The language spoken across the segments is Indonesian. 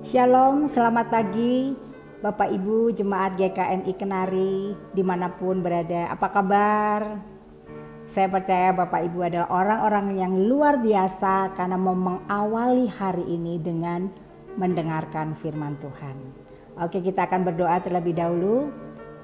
Shalom, selamat pagi Bapak Ibu Jemaat GKMI Kenari dimanapun berada. Apa kabar? Saya percaya Bapak Ibu adalah orang-orang yang luar biasa karena mau mengawali hari ini dengan mendengarkan firman Tuhan. Oke, kita akan berdoa terlebih dahulu.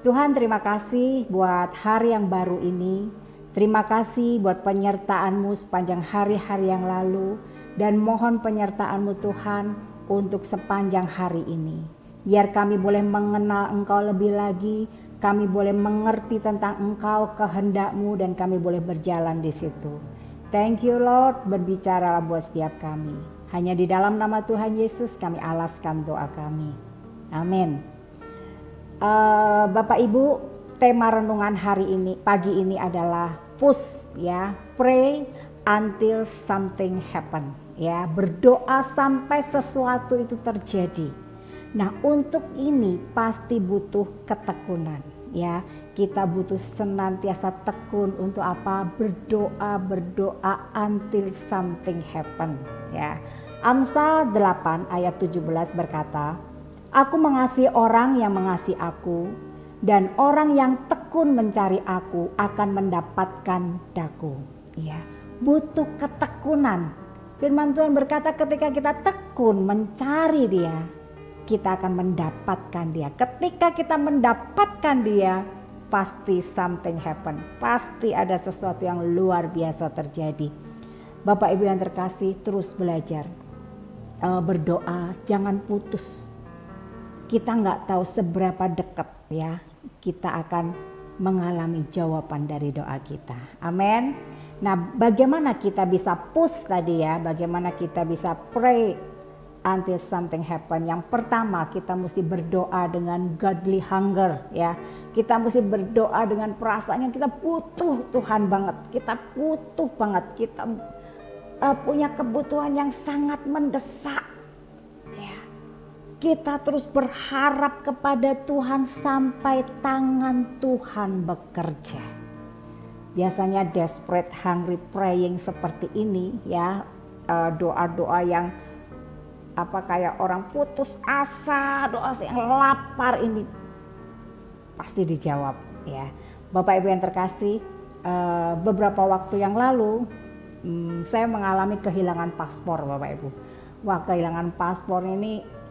Tuhan, terima kasih buat hari yang baru ini. Terima kasih buat penyertaan-Mu sepanjang hari-hari yang lalu. Dan mohon penyertaan-Mu Tuhan untuk sepanjang hari ini. Biar kami boleh mengenal Engkau lebih lagi, kami boleh mengerti tentang Engkau, kehendak-Mu, dan kami boleh berjalan di situ. Thank you Lord, berbicaralah buat setiap kami. Hanya di dalam nama Tuhan Yesus kami alaskan doa kami. Amin. Bapak Ibu, tema renungan hari ini, pagi ini adalah push ya, pray until something happen. Ya, berdoa sampai sesuatu itu terjadi. Nah, untuk ini pasti butuh ketekunan ya. Kita butuh senantiasa tekun untuk apa? Berdoa until something happen ya. Amsal 8 ayat 17 berkata, "Aku mengasihi orang yang mengasihi aku, dan orang yang tekun mencari aku akan mendapatkan daku." Ya, butuh ketekunan. Firman Tuhan berkata ketika kita tekun mencari Dia, kita akan mendapatkan Dia. Ketika kita mendapatkan Dia, pasti something happen. Pasti ada sesuatu yang luar biasa terjadi. Bapak Ibu yang terkasih, terus belajar. Berdoa, jangan putus. Kita nggak tahu seberapa dekat ya, kita akan mengalami jawaban dari doa kita. Amin. Nah, bagaimana kita bisa push tadi ya, bagaimana kita bisa pray until something happen. Yang pertama, kita mesti berdoa dengan godly hunger ya. Kita mesti berdoa dengan perasaan yang kita butuh Tuhan banget. Kita butuh banget, kita punya kebutuhan yang sangat mendesak ya. Kita terus berharap kepada Tuhan sampai tangan Tuhan bekerja. Biasanya desperate hungry praying seperti ini ya, doa-doa yang kayak orang putus asa, doa yang lapar ini pasti dijawab ya. Bapak Ibu yang terkasih, beberapa waktu yang lalu saya mengalami kehilangan paspor Bapak Ibu. Wah, kehilangan paspor ini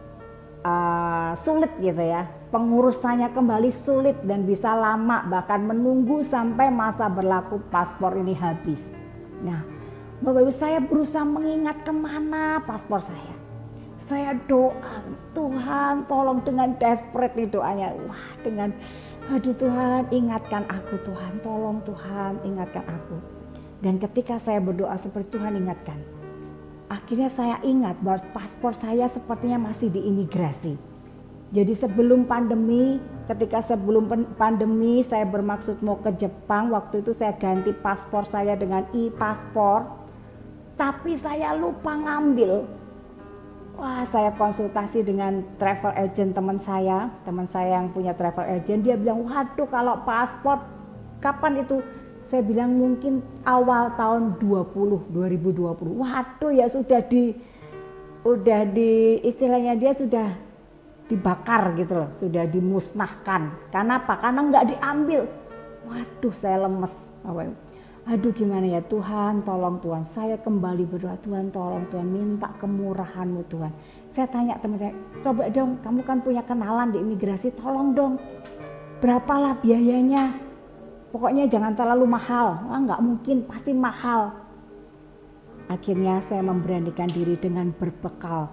sulit gitu ya, pengurusannya kembali sulit dan bisa lama, bahkan menunggu sampai masa berlaku paspor ini habis. Nah, Bapak Ibu, saya berusaha mengingat kemana paspor saya. Saya doa, Tuhan tolong, dengan desperate nih doanya. Wah, dengan aduh Tuhan ingatkan aku, Tuhan tolong, Tuhan ingatkan aku. Dan ketika saya berdoa seperti Tuhan ingatkan, akhirnya saya ingat bahwa paspor saya sepertinya masih di imigrasi. Jadi sebelum pandemi, sebelum pandemi saya bermaksud mau ke Jepang. Waktu itu saya ganti paspor saya dengan e-paspor, tapi saya lupa ngambil. Wah, saya konsultasi dengan travel agent teman saya yang punya travel agent. Dia bilang, waduh kalau paspor kapan itu? Saya bilang mungkin awal tahun 2020. Waduh ya sudah di istilahnya dia sudah dibakar gitu loh, sudah dimusnahkan. Karena apa? Karena nggak diambil. Waduh, saya lemes. Aduh, gimana ya Tuhan, tolong Tuhan. Saya kembali berdoa, Tuhan tolong Tuhan, minta kemurahan-Mu Tuhan. Saya tanya teman saya, coba dong, kamu kan punya kenalan di imigrasi, tolong dong, berapalah biayanya? Pokoknya jangan terlalu mahal. Nggak mungkin, pasti mahal. Akhirnya saya memberanikan diri dengan berbekal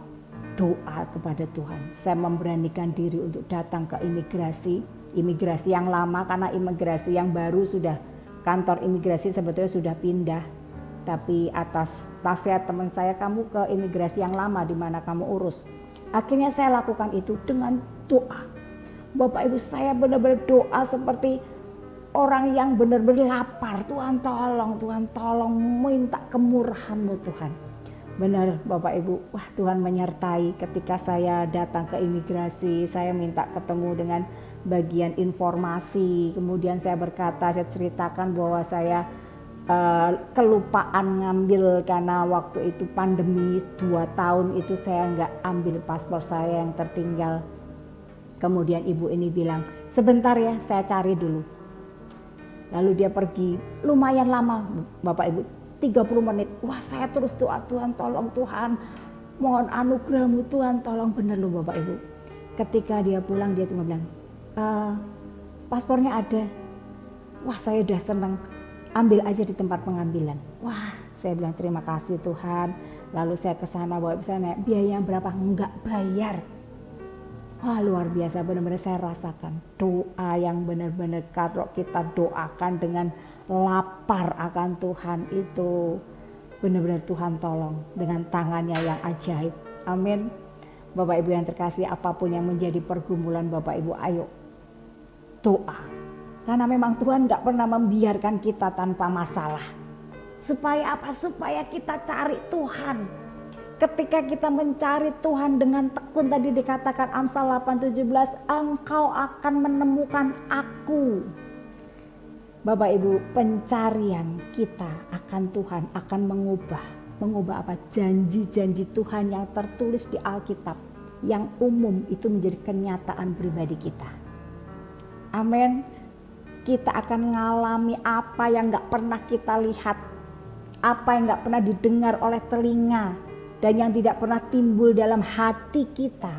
doa kepada Tuhan. Saya memberanikan diri untuk datang ke imigrasi yang lama, karena imigrasi yang baru sudah, kantor imigrasi sebetulnya sudah pindah. Tapi atas nasihat teman saya, kamu ke imigrasi yang lama di mana kamu urus. Akhirnya saya lakukan itu dengan doa. Bapak Ibu, saya benar-benar doa seperti orang yang benar-benar lapar. Tuhan tolong, minta kemurahan-Mu Tuhan. Benar Bapak Ibu, wah Tuhan menyertai. Ketika saya datang ke imigrasi, saya minta ketemu dengan bagian informasi. Kemudian saya berkata, saya ceritakan bahwa saya kelupaan ngambil karena waktu itu pandemi 2 tahun itu saya nggak ambil paspor saya yang tertinggal. Kemudian ibu ini bilang, sebentar ya saya cari dulu. Lalu dia pergi, lumayan lama Bapak Ibu, 30 menit. Wah saya terus doa, Tuhan tolong Tuhan, mohon anugerahmu Tuhan, tolong. Bener loh Bapak Ibu. Ketika dia pulang dia cuma bilang, paspornya ada. Wah saya udah seneng, ambil aja di tempat pengambilan. Wah saya bilang terima kasih Tuhan. Lalu saya ke sana, Bapak Ibu, saya nanya biaya berapa? Enggak bayar. Wah luar biasa, benar-benar saya rasakan doa yang benar-benar kalau kita doakan dengan lapar akan Tuhan itu benar-benar Tuhan tolong dengan tangannya yang ajaib. Amin. Bapak Ibu yang terkasih, apapun yang menjadi pergumulan Bapak Ibu, ayo doa. Karena memang Tuhan gak pernah membiarkan kita tanpa masalah. Supaya apa? Supaya kita cari Tuhan. Ketika kita mencari Tuhan dengan tekun, tadi dikatakan Amsal 8:17, engkau akan menemukan aku. Bapak Ibu, pencarian kita akan Tuhan akan mengubah apa? Janji-janji Tuhan yang tertulis di Alkitab yang umum itu menjadi kenyataan pribadi kita. Amin. Kita akan mengalami apa yang gak pernah kita lihat, apa yang gak pernah didengar oleh telinga, dan yang tidak pernah timbul dalam hati kita.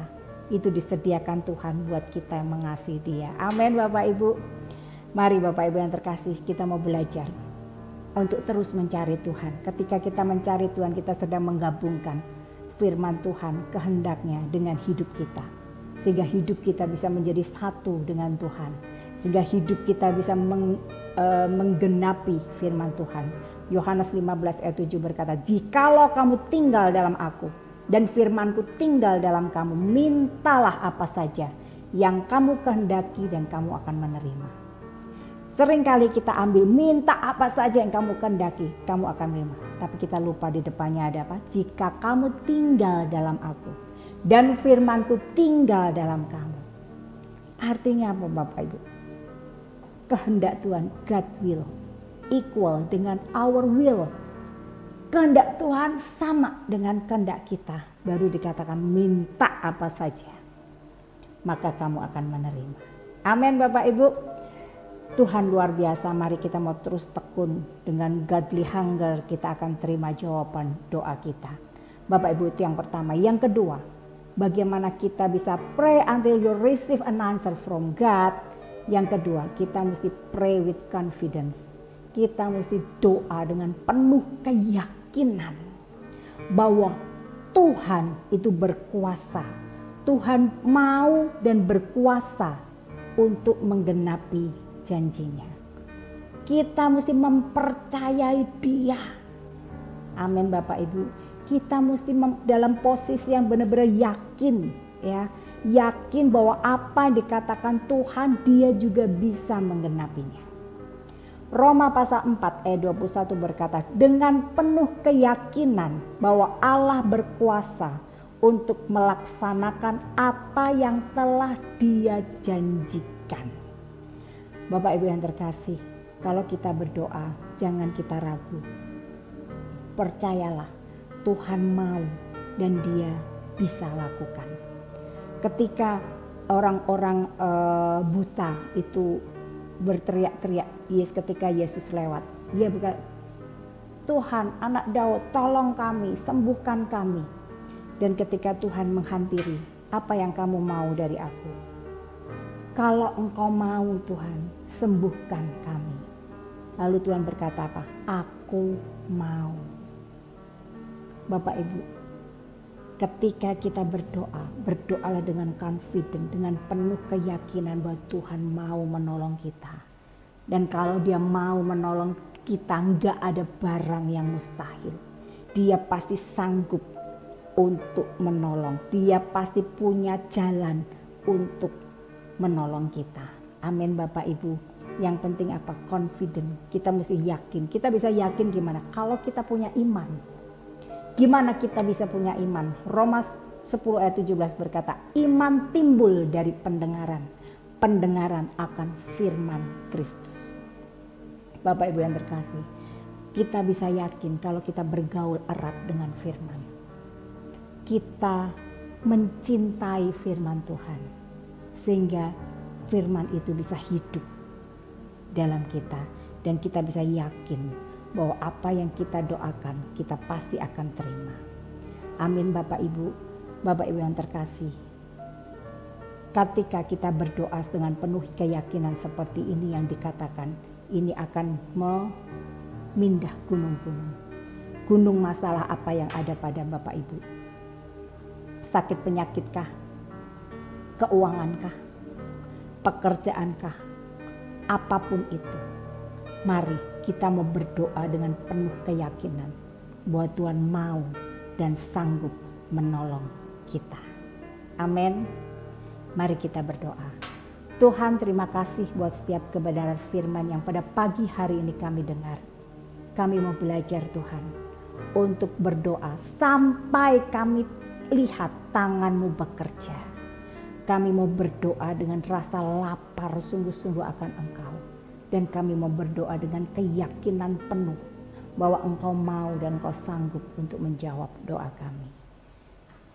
Itu disediakan Tuhan buat kita yang mengasihi Dia. Amin Bapak Ibu. Mari Bapak Ibu yang terkasih, kita mau belajar untuk terus mencari Tuhan. Ketika kita mencari Tuhan, kita sedang menggabungkan firman Tuhan, kehendaknya dengan hidup kita. Sehingga hidup kita bisa menjadi satu dengan Tuhan. Sehingga hidup kita bisa menggenapi firman Tuhan. Yohanes 15 ayat 7 berkata, jikalau kamu tinggal dalam aku dan firmanku tinggal dalam kamu, mintalah apa saja yang kamu kehendaki dan kamu akan menerima. Seringkali kita ambil minta apa saja yang kamu kehendaki, kamu akan menerima. Tapi kita lupa di depannya ada apa? Jika kamu tinggal dalam aku dan firmanku tinggal dalam kamu. Artinya apa Bapak Ibu? Kehendak Tuhan, God will, equal dengan our will. Kehendak Tuhan sama dengan kehendak kita. Baru dikatakan minta apa saja, maka kamu akan menerima. Amin Bapak Ibu. Tuhan luar biasa, mari kita mau terus tekun dengan godly hunger, kita akan terima jawaban doa kita. Bapak Ibu, itu yang pertama. Yang kedua, bagaimana kita bisa pray until you receive an answer from God. Yang kedua, kita mesti pray with confidence. Kita mesti doa dengan penuh keyakinan bahwa Tuhan itu berkuasa. Tuhan mau dan berkuasa untuk menggenapi janjinya. Kita mesti mempercayai Dia. Amin Bapak Ibu. Kita mesti dalam posisi yang benar-benar yakin, ya. Yakin bahwa apa yang dikatakan Tuhan, Dia juga bisa menggenapinya. Roma pasal 4 ayat 21 berkata, dengan penuh keyakinan bahwa Allah berkuasa untuk melaksanakan apa yang telah Dia janjikan. Bapak Ibu yang terkasih, kalau kita berdoa jangan kita ragu. Percayalah, Tuhan mau dan Dia bisa lakukan. Ketika orang-orang buta itu berteriak-teriak, ketika Yesus lewat, dia berkata, Tuhan, anak Daud, tolong kami, sembuhkan kami. Dan ketika Tuhan menghampiri, apa yang kamu mau dari aku? Kalau engkau mau Tuhan, sembuhkan kami. Lalu Tuhan berkata apa? Aku mau. Bapak Ibu, ketika kita berdoa, berdoalah dengan confident, dengan penuh keyakinan bahwa Tuhan mau menolong kita. Dan kalau Dia mau menolong kita, enggak ada barang yang mustahil. Dia pasti sanggup untuk menolong. Dia pasti punya jalan untuk menolong kita. Amin Bapak Ibu. Yang penting apa? Confident. Kita mesti yakin. Kita bisa yakin gimana? Kalau kita punya iman. Gimana kita bisa punya iman? Roma 10 ayat 17 berkata, iman timbul dari pendengaran. Pendengaran akan firman Kristus. Bapak Ibu yang terkasih, kita bisa yakin kalau kita bergaul erat dengan firman. Kita mencintai firman Tuhan. Sehingga firman itu bisa hidup dalam kita. Dan kita bisa yakin bahwa apa yang kita doakan kita pasti akan terima. Amin Bapak Ibu yang terkasih. Ketika kita berdoa dengan penuh keyakinan seperti ini yang dikatakan, ini akan memindah gunung-gunung. Gunung masalah apa yang ada pada Bapak Ibu? Sakit penyakitkah? Keuangankah? Pekerjaankah? Apapun itu. Mari kita mau berdoa dengan penuh keyakinan bahwa Tuhan mau dan sanggup menolong kita. Amin. Mari kita berdoa. Tuhan, terima kasih buat setiap kebenaran firman yang pada pagi hari ini kami dengar. Kami mau belajar Tuhan untuk berdoa sampai kami lihat tangan-Mu bekerja. Kami mau berdoa dengan rasa lapar sungguh-sungguh akan Engkau. Dan kami mau berdoa dengan keyakinan penuh bahwa Engkau mau dan Engkau sanggup untuk menjawab doa kami.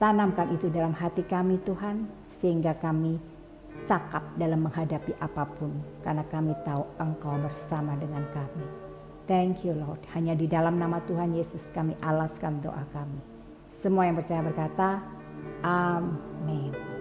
Tanamkan itu dalam hati kami Tuhan, sehingga kami cakap dalam menghadapi apapun, karena kami tahu Engkau bersama dengan kami. Thank you Lord. Hanya di dalam nama Tuhan Yesus kami alaskan doa kami. Semua yang percaya berkata, Amin.